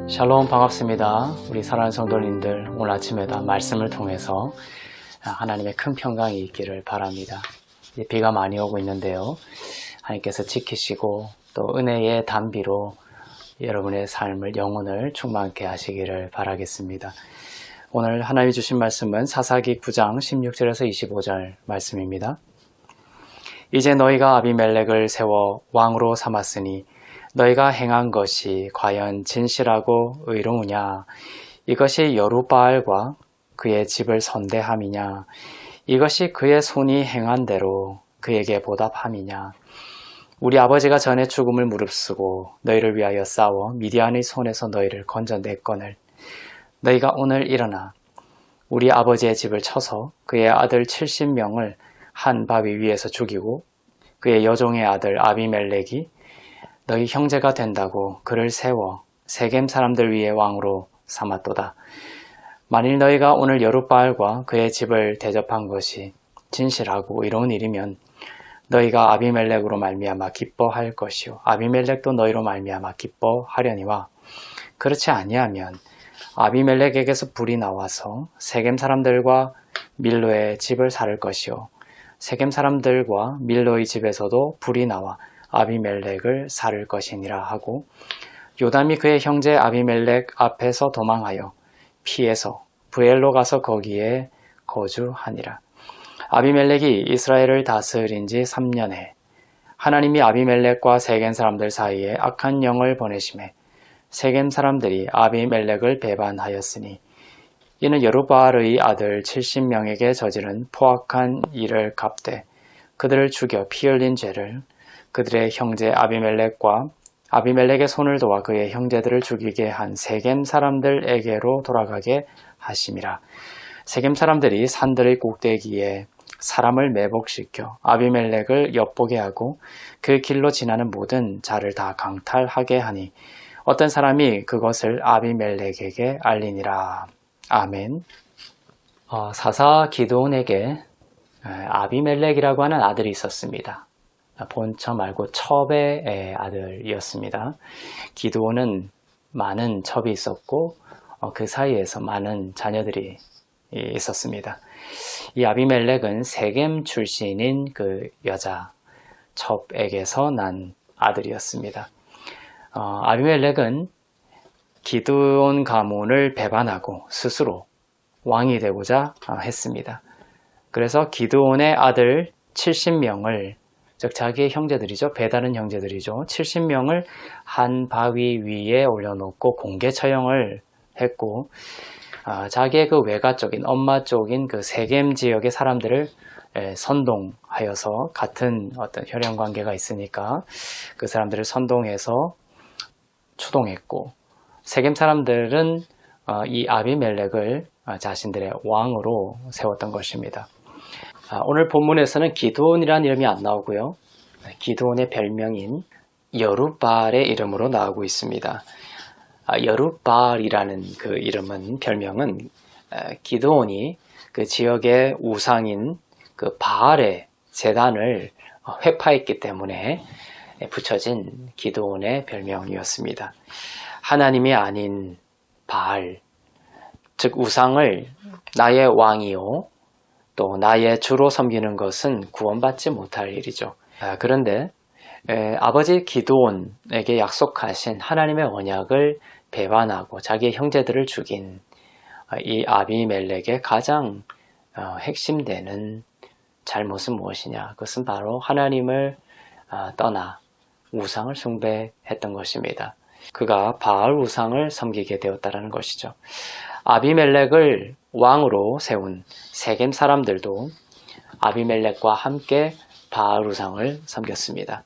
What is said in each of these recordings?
샬롬, 반갑습니다. 우리 사랑하는 성도님들, 오늘 아침에도 말씀을 통해서 하나님의 큰 평강이 있기를 바랍니다. 비가 많이 오고 있는데요, 하나님께서 지키시고 또 은혜의 단비로 여러분의 삶을, 영혼을 충만케 하시기를 바라겠습니다. 오늘 하나님이 주신 말씀은 사사기 9장 16절에서 25절 말씀입니다. 이제 너희가 아비멜렉을 세워 왕으로 삼았으니 너희가 행한 것이 과연 진실하고 의로우냐? 이것이 여룻바알과 그의 집을 선대함이냐? 이것이 그의 손이 행한 대로 그에게 보답함이냐? 우리 아버지가 전에 죽음을 무릅쓰고 너희를 위하여 싸워 미디안의 손에서 너희를 건져냈거늘 너희가 오늘 일어나 우리 아버지의 집을 쳐서 그의 아들 70명을 한 바위 위에서 죽이고 그의 여종의 아들 아비멜렉이 너희 형제가 된다고 그를 세워 세겜 사람들 위에 왕으로 삼았도다. 만일 너희가 오늘 여룻바알과 그의 집을 대접한 것이 진실하고 의로운 일이면 너희가 아비멜렉으로 말미암아 기뻐할 것이요 아비멜렉도 너희로 말미암아 기뻐하려니와 그렇지 아니하면 아비멜렉에게서 불이 나와서 세겜 사람들과 밀로의 집을 살을 것이요 세겜 사람들과 밀로의 집에서도 불이 나와 아비멜렉을 살을 것이니라 하고 요담이 그의 형제 아비멜렉 앞에서 도망하여 피해서 브엘로 가서 거기에 거주하니라. 아비멜렉이 이스라엘을 다스린 지 3년에 하나님이 아비멜렉과 세겜 사람들 사이에 악한 영을 보내심에 세겜 사람들이 아비멜렉을 배반하였으니 이는 여룻바알의 아들 70명에게 저지른 포악한 일을 갚되 그들을 죽여 피 흘린 죄를 그들의 형제 아비멜렉과 아비멜렉의 손을 도와 그의 형제들을 죽이게 한 세겜 사람들에게로 돌아가게 하심이라. 세겜 사람들이 산들의 꼭대기에 사람을 매복시켜 아비멜렉을 엿보게 하고 그 길로 지나는 모든 자를 다 강탈하게 하니 어떤 사람이 그것을 아비멜렉에게 알리니라. 아멘. 사사 기드온에게 아비멜렉이라고 하는 아들이 있었습니다. 본처 말고 첩의 아들이었습니다. 기드온은 많은 첩이 있었고 그 사이에서 많은 자녀들이 있었습니다. 이 아비멜렉은 세겜 출신인 그 여자 첩에게서 난 아들이었습니다. 아비멜렉은 기드온 가문을 배반하고 스스로 왕이 되고자 했습니다. 그래서 기드온의 아들 70명을 즉 자기의 형제들이죠. 배다른 형제들이죠. 70명을 한 바위 위에 올려놓고 공개 처형을 했고 자기의 그 외가 쪽인 엄마 쪽인 그 세겜 지역의 사람들을 선동하여서 같은 어떤 혈연 관계가 있으니까 그 사람들을 선동해서 추동했고 세겜 사람들은 이 아비멜렉을 자신들의 왕으로 세웠던 것입니다. 오늘 본문에서는 기드온이라는 이름이 안 나오고요. 기드온의 별명인 여룻바알의 이름으로 나오고 있습니다. 여룻바알이라는 그 이름은 별명은 기드온이 그 지역의 우상인 그 바알의 제단을 회파했기 때문에 붙여진 기드온의 별명이었습니다. 하나님이 아닌 바알, 즉 우상을 나의 왕이요 또 나의 주로 섬기는 것은 구원받지 못할 일이죠. 그런데 아버지 기드온에게 약속하신 하나님의 언약을 배반하고 자기의 형제들을 죽인 이 아비멜렉의 가장 핵심되는 잘못은 무엇이냐? 그것은 바로 하나님을 떠나 우상을 숭배했던 것입니다. 그가 바알 우상을 섬기게 되었다는 것이죠. 아비멜렉을 왕으로 세운 세겜 사람들도 아비멜렉과 함께 바알 우상을 섬겼습니다.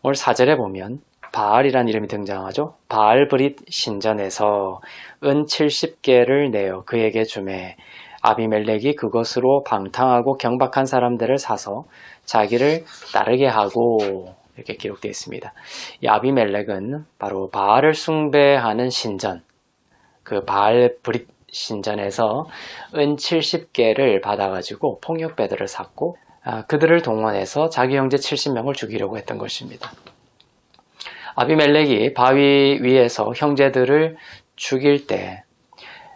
오늘 4절에 보면 바알이라는 이름이 등장하죠. 바알브릿 신전에서 은 70개를 내어 그에게 주매 아비멜렉이 그것으로 방탕하고 경박한 사람들을 사서 자기를 따르게 하고 이렇게 기록되어 있습니다. 이 아비멜렉은 바로 바알을 숭배하는 신전, 그 바알브릿 신전에서 은 70개를 받아가지고 폭력배들을 샀고 그들을 동원해서 자기 형제 70명을 죽이려고 했던 것입니다. 아비멜렉이 바위 위에서 형제들을 죽일 때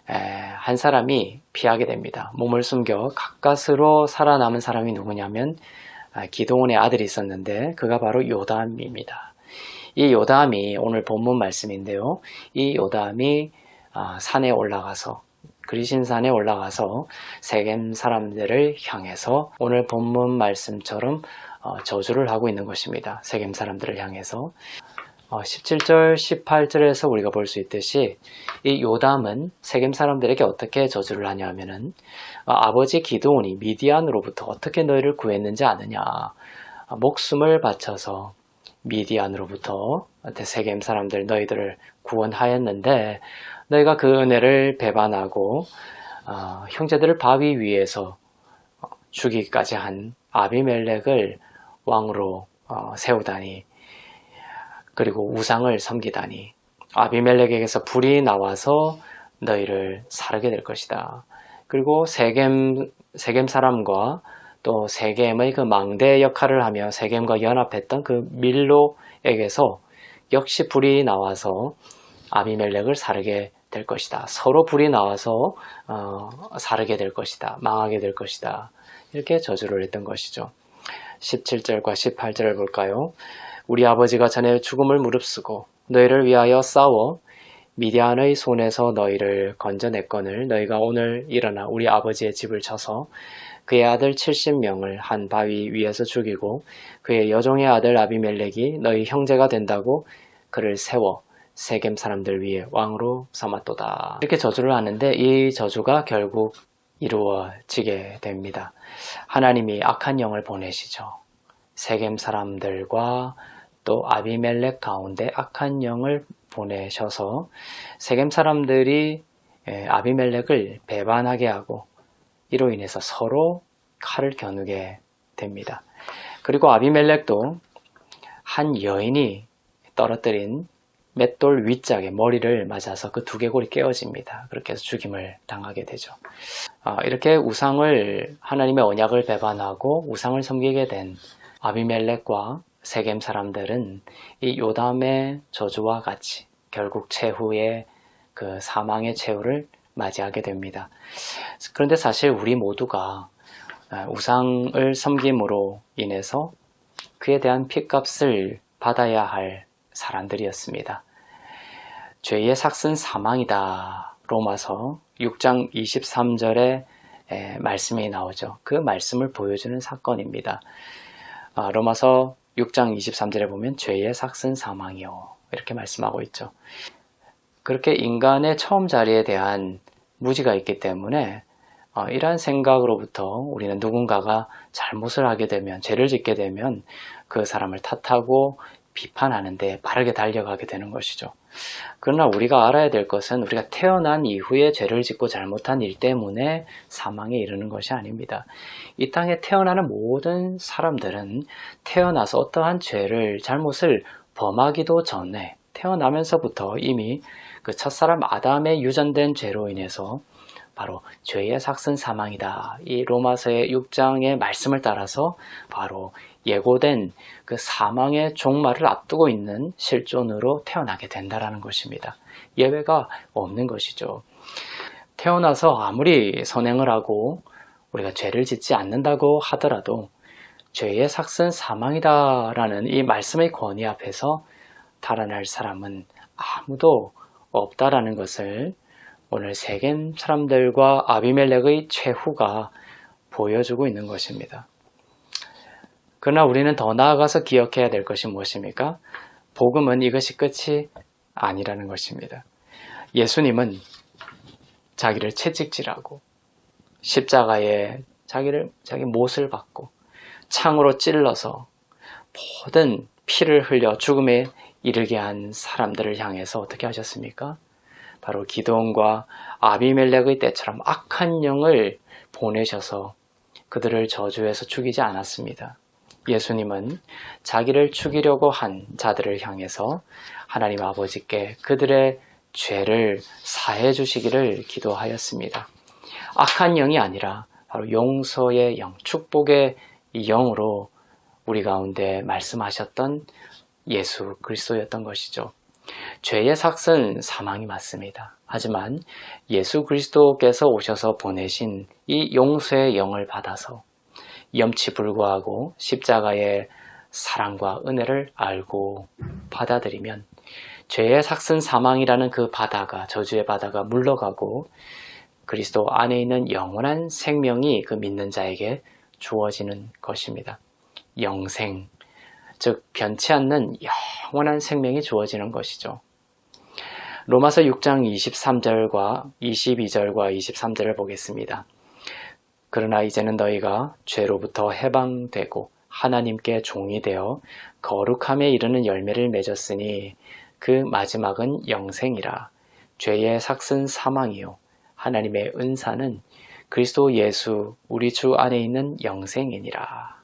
한 사람이 피하게 됩니다. 몸을 숨겨 가까스로 살아남은 사람이 누구냐면 기드온의 아들이 있었는데 그가 바로 요담입니다. 이 요담이 오늘 본문 말씀인데요. 이 요담이 산에 올라가서 그리신산에 올라가서 세겜 사람들을 향해서 오늘 본문 말씀처럼 저주를 하고 있는 것입니다. 세겜 사람들을 향해서 17절 18절에서 우리가 볼 수 있듯이 이 요담은 세겜 사람들에게 어떻게 저주를 하냐 하면은 아버지 기드온이 미디안으로부터 어떻게 너희를 구했는지 아느냐, 목숨을 바쳐서 미디안으로부터 세겜 사람들 너희들을 구원하였는데 너희가 그 은혜를 배반하고 형제들을 바위 위에서 죽이기까지 한 아비멜렉을 왕으로 세우다니, 그리고 우상을 섬기다니, 아비멜렉에게서 불이 나와서 너희를 사르게 될 것이다. 그리고 세겜 사람과 또 세겜의 그 망대 역할을 하며 세겜과 연합했던 그 밀로에게서 역시 불이 나와서 아비멜렉을 사르게 될 것이다. 서로 불이 나와서 사르게 될 것이다. 망하게 될 것이다. 이렇게 저주를 했던 것이죠. 17절과 18절을 볼까요? 우리 아버지가 전에 죽음을 무릅쓰고 너희를 위하여 싸워 미디안의 손에서 너희를 건져냈거늘 너희가 오늘 일어나 우리 아버지의 집을 쳐서 그의 아들 70명을 한 바위 위에서 죽이고 그의 여종의 아들 아비멜렉이 너희 형제가 된다고 그를 세워 세겜 사람들 위에 왕으로 삼았도다. 이렇게 저주를 하는데 이 저주가 결국 이루어지게 됩니다. 하나님이 악한 영을 보내시죠. 세겜 사람들과 또 아비멜렉 가운데 악한 영을 보내셔서 세겜 사람들이 아비멜렉을 배반하게 하고 이로 인해서 서로 칼을 겨누게 됩니다. 그리고 아비멜렉도 한 여인이 떨어뜨린 맷돌 윗짝에 머리를 맞아서 그 두개골이 깨어집니다. 그렇게 해서 죽임을 당하게 되죠. 이렇게 하나님의 언약을 배반하고 우상을 섬기게 된 아비멜렉과 세겜 사람들은 이 요담의 저주와 같이 결국 최후의 그 사망의 최후를 맞이하게 됩니다. 그런데 사실 우리 모두가 우상을 섬김으로 인해서 그에 대한 핏값을 받아야 할 사람들이었습니다. 죄의 삭은 사망이다. 로마서 6장 23절에 말씀이 나오죠. 그 말씀을 보여주는 사건입니다. 로마서 6장 23절에 보면 죄의 삭은 사망이요. 이렇게 말씀하고 있죠. 그렇게 인간의 처음 자리에 대한 무지가 있기 때문에 이러한 생각으로부터 우리는 누군가가 잘못을 하게 되면, 죄를 짓게 되면 그 사람을 탓하고 비판하는데 빠르게 달려가게 되는 것이죠. 그러나 우리가 알아야 될 것은 우리가 태어난 이후에 죄를 짓고 잘못한 일 때문에 사망에 이르는 것이 아닙니다. 이 땅에 태어나는 모든 사람들은 태어나서 어떠한 죄를, 잘못을 범하기도 전에 태어나면서부터 이미 그 첫사람 아담의 유전된 죄로 인해서 바로 죄의 삭은 사망이다. 이 로마서의 6장의 말씀을 따라서 바로 예고된 그 사망의 종말을 앞두고 있는 실존으로 태어나게 된다라는 것입니다. 예외가 없는 것이죠. 태어나서 아무리 선행을 하고 우리가 죄를 짓지 않는다고 하더라도 죄의 삭은 사망이다라는 이 말씀의 권위 앞에서 달아날 사람은 아무도 없다라는 것을 오늘 세겜 사람들과 아비멜렉의 최후가 보여주고 있는 것입니다. 그러나 우리는 더 나아가서 기억해야 될 것이 무엇입니까? 복음은 이것이 끝이 아니라는 것입니다. 예수님은 자기를 채찍질하고 십자가에 자기 못을 박고 창으로 찔러서 모든 피를 흘려 죽음에 이르게 한 사람들을 향해서 어떻게 하셨습니까? 바로 기드온과 아비멜렉의 때처럼 악한 영을 보내셔서 그들을 저주해서 죽이지 않았습니다. 예수님은 자기를 죽이려고 한 자들을 향해서 하나님 아버지께 그들의 죄를 사해 주시기를 기도하였습니다. 악한 영이 아니라 바로 용서의 영, 축복의 영으로 우리 가운데 말씀하셨던 예수 그리스도였던 것이죠. 죄의 삭은 사망이 맞습니다. 하지만 예수 그리스도께서 오셔서 보내신 이 용서의 영을 받아서 염치불구하고 십자가의 사랑과 은혜를 알고 받아들이면 죄의 삭은 사망이라는 그 바다가, 저주의 바다가 물러가고 그리스도 안에 있는 영원한 생명이 그 믿는 자에게 주어지는 것입니다. 영생, 즉 변치 않는 영원한 생명이 주어지는 것이죠. 로마서 6장 23절과 22절과 23절을 보겠습니다. 그러나 이제는 너희가 죄로부터 해방되고 하나님께 종이 되어 거룩함에 이르는 열매를 맺었으니 그 마지막은 영생이라. 죄의 삭은 사망이요 하나님의 은사는 그리스도 예수 우리 주 안에 있는 영생이니라.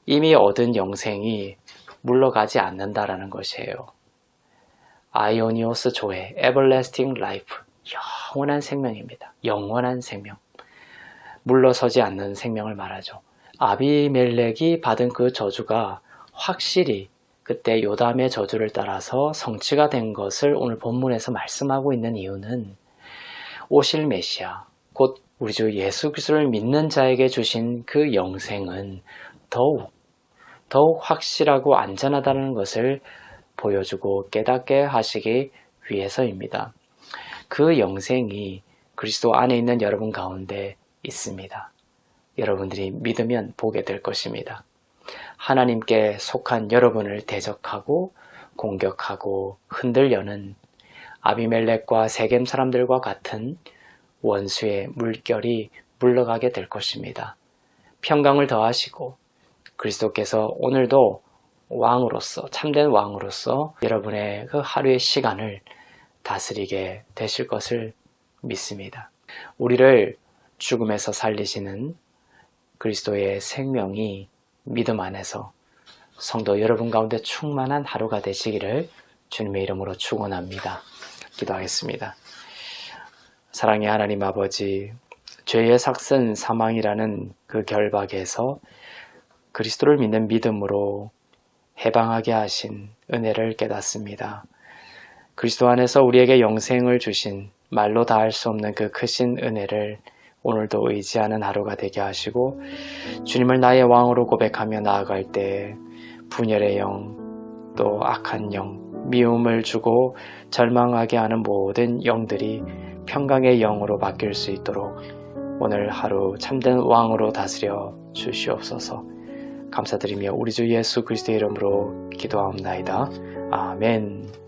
이미 얻은 영생이 물러가지 않는다라는 것이에요. 아이오니오스 조회, everlasting life, 영원한 생명입니다. 영원한 생명. 물러서지 않는 생명을 말하죠. 아비멜렉이 받은 그 저주가 확실히 그때 요담의 저주를 따라서 성취가 된 것을 오늘 본문에서 말씀하고 있는 이유는 오실 메시아, 곧 우리 주 예수 그리스도를 믿는 자에게 주신 그 영생은 더욱 확실하고 안전하다는 것을 보여주고 깨닫게 하시기 위해서입니다. 그 영생이 그리스도 안에 있는 여러분 가운데 있습니다. 여러분들이 믿으면 보게 될 것입니다. 하나님께 속한 여러분을 대적하고 공격하고 흔들려는 아비멜렉과 세겜 사람들과 같은 원수의 물결이 물러가게 될 것입니다. 평강을 더하시고 그리스도께서 오늘도 왕으로서, 참된 왕으로서 여러분의 그 하루의 시간을 다스리게 되실 것을 믿습니다. 우리를 죽음에서 살리시는 그리스도의 생명이 믿음 안에서 성도 여러분 가운데 충만한 하루가 되시기를 주님의 이름으로 축원합니다. 기도하겠습니다. 사랑의 하나님 아버지, 죄의 삭은 사망이라는 그 결박에서 그리스도를 믿는 믿음으로 해방하게 하신 은혜를 깨닫습니다. 그리스도 안에서 우리에게 영생을 주신 말로 다할 수 없는 그 크신 은혜를 오늘도 의지하는 하루가 되게 하시고 주님을 나의 왕으로 고백하며 나아갈 때 분열의 영, 또 악한 영, 미움을 주고 절망하게 하는 모든 영들이 평강의 영으로 바뀔 수 있도록 오늘 하루 참된 왕으로 다스려 주시옵소서. 감사드리며 우리 주 예수 그리스도의 이름으로 기도하옵나이다. 아멘.